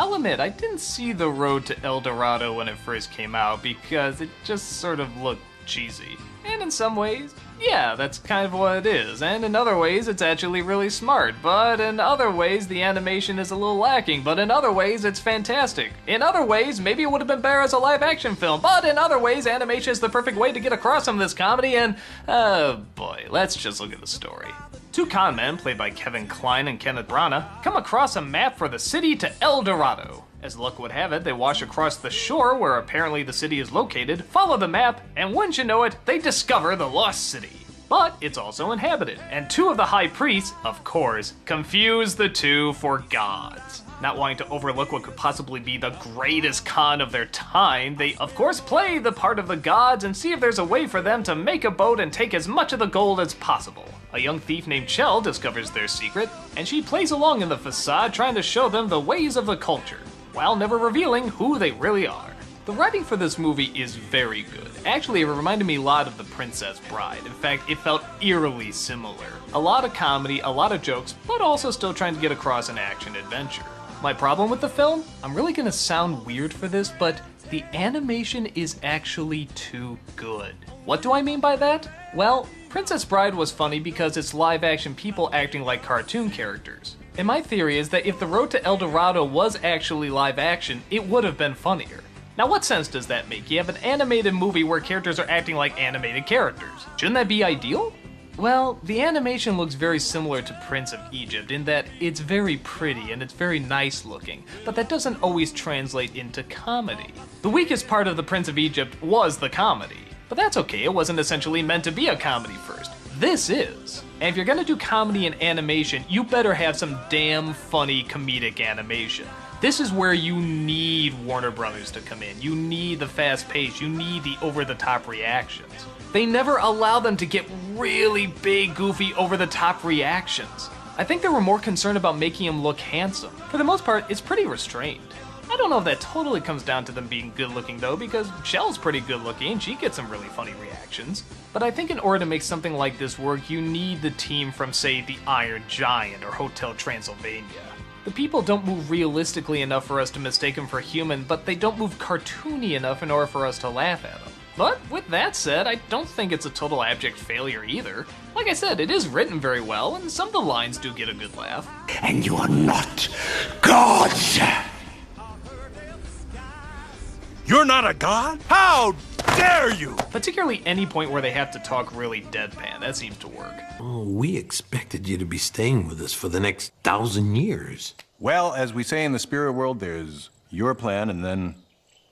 I'll admit, I didn't see The Road to El Dorado when it first came out because it just sort of looked cheesy. And in some ways, yeah, that's kind of what it is, and in other ways it's actually really smart, but in other ways the animation is a little lacking, but in other ways it's fantastic. In other ways, maybe it would have been better as a live action film, but in other ways animation is the perfect way to get across some of this comedy, and oh boy, let's just look at the story. Two con men, played by Kline and Kenneth Branagh, come across a map for the city to El Dorado. As luck would have it, they wash across the shore where apparently the city is located, follow the map, and wouldn't you know it, they discover the lost city. But it's also inhabited, and two of the high priests, of course, confuse the two for gods. Not wanting to overlook what could possibly be the greatest con of their time, they of course play the part of the gods and see if there's a way for them to make a boat and take as much of the gold as possible. A young thief named Chell discovers their secret, and she plays along in the facade trying to show them the ways of the culture, while never revealing who they really are. The writing for this movie is very good. Actually, it reminded me a lot of The Princess Bride. In fact, it felt eerily similar. A lot of comedy, a lot of jokes, but also still trying to get across an action adventure. My problem with the film? I'm really gonna sound weird for this, but the animation is actually too good. What do I mean by that? Well, Princess Bride was funny because it's live action people acting like cartoon characters. And my theory is that if The Road to El Dorado was actually live action, it would have been funnier. Now what sense does that make? You have an animated movie where characters are acting like animated characters. Shouldn't that be ideal? Well, the animation looks very similar to Prince of Egypt in that it's very pretty and it's very nice looking, but that doesn't always translate into comedy. The weakest part of the Prince of Egypt was the comedy, but that's okay, it wasn't essentially meant to be a comedy first. This is. And if you're gonna do comedy and animation, you better have some damn funny comedic animation. This is where you need Warner Brothers to come in. You need the fast pace, you need the over-the-top reactions. They never allow them to get really big, goofy, over-the-top reactions. I think they were more concerned about making him look handsome. For the most part, it's pretty restrained. I don't know if that totally comes down to them being good looking though, because Shell's pretty good looking and she gets some really funny reactions. But I think in order to make something like this work, you need the team from, say, The Iron Giant or Hotel Transylvania. The people don't move realistically enough for us to mistake them for human, but they don't move cartoony enough in order for us to laugh at them. But with that said, I don't think it's a total abject failure either. Like I said, it is written very well, and some of the lines do get a good laugh. And you are not gods! You're not a god? How dare you! Particularly any point where they have to talk really deadpan, that seems to work. Oh, we expected you to be staying with us for the next 1,000 years. Well, as we say in the spirit world, there's your plan and then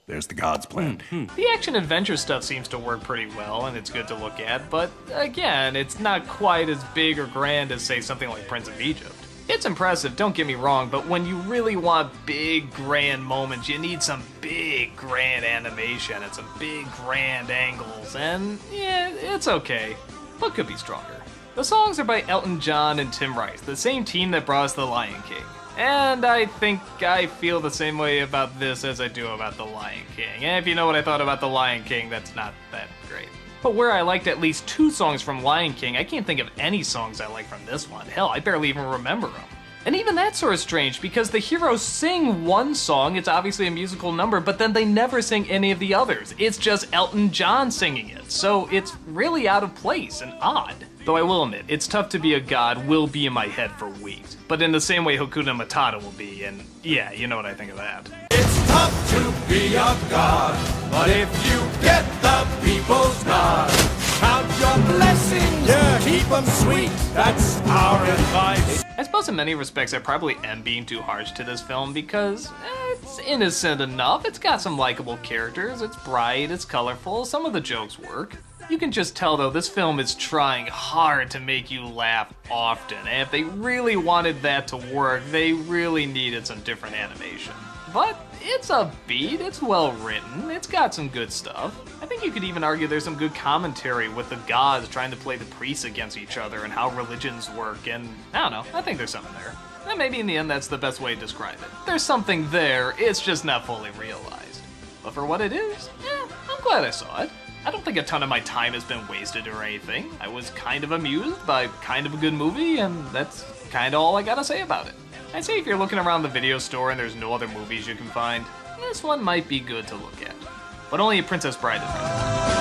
there's the god's plan. The action-adventure stuff seems to work pretty well, and it's good to look at, but again, it's not quite as big or grand as, say, something like Prince of Egypt. It's impressive, don't get me wrong, but when you really want big, grand moments, you need some big, grand animation and some big, grand angles, and yeah, it's okay, but could be stronger. The songs are by Elton John and Tim Rice, the same team that brought us The Lion King. And I think I feel the same way about this as I do about The Lion King. And if you know what I thought about The Lion King, that's not that great. But where I liked at least 2 songs from Lion King, I can't think of any songs I like from this one. Hell, I barely even remember them. And even that's sort of strange, because the heroes sing one song, it's obviously a musical number, but then they never sing any of the others. It's just Elton John singing it, so it's really out of place and odd. Though I will admit, it's tough to be a god will be in my head for weeks. But in the same way Hakuna Matata will be, and yeah, you know what I think of that. It's tough to be a god, but if you get the people's nod, count your blessings, yeah, keep them sweet, that's our advice. I suppose in many respects I probably am being too harsh to this film because it's innocent enough, it's got some likable characters, it's bright, it's colorful, some of the jokes work. You can just tell though, this film is trying hard to make you laugh often, and if they really wanted that to work, they really needed some different animation. But it's upbeat, it's well written, it's got some good stuff. I think you could even argue there's some good commentary with the gods trying to play the priests against each other and how religions work, and I don't know, I think there's something there. And maybe in the end that's the best way to describe it. There's something there, it's just not fully realized. But for what it is, I'm glad I saw it. I don't think a ton of my time has been wasted or anything. I was kind of amused by kind of a good movie, and that's kind of all I gotta say about it. I'd say if you're looking around the video store and there's no other movies you can find, this one might be good to look at. But only a Princess Bride is good.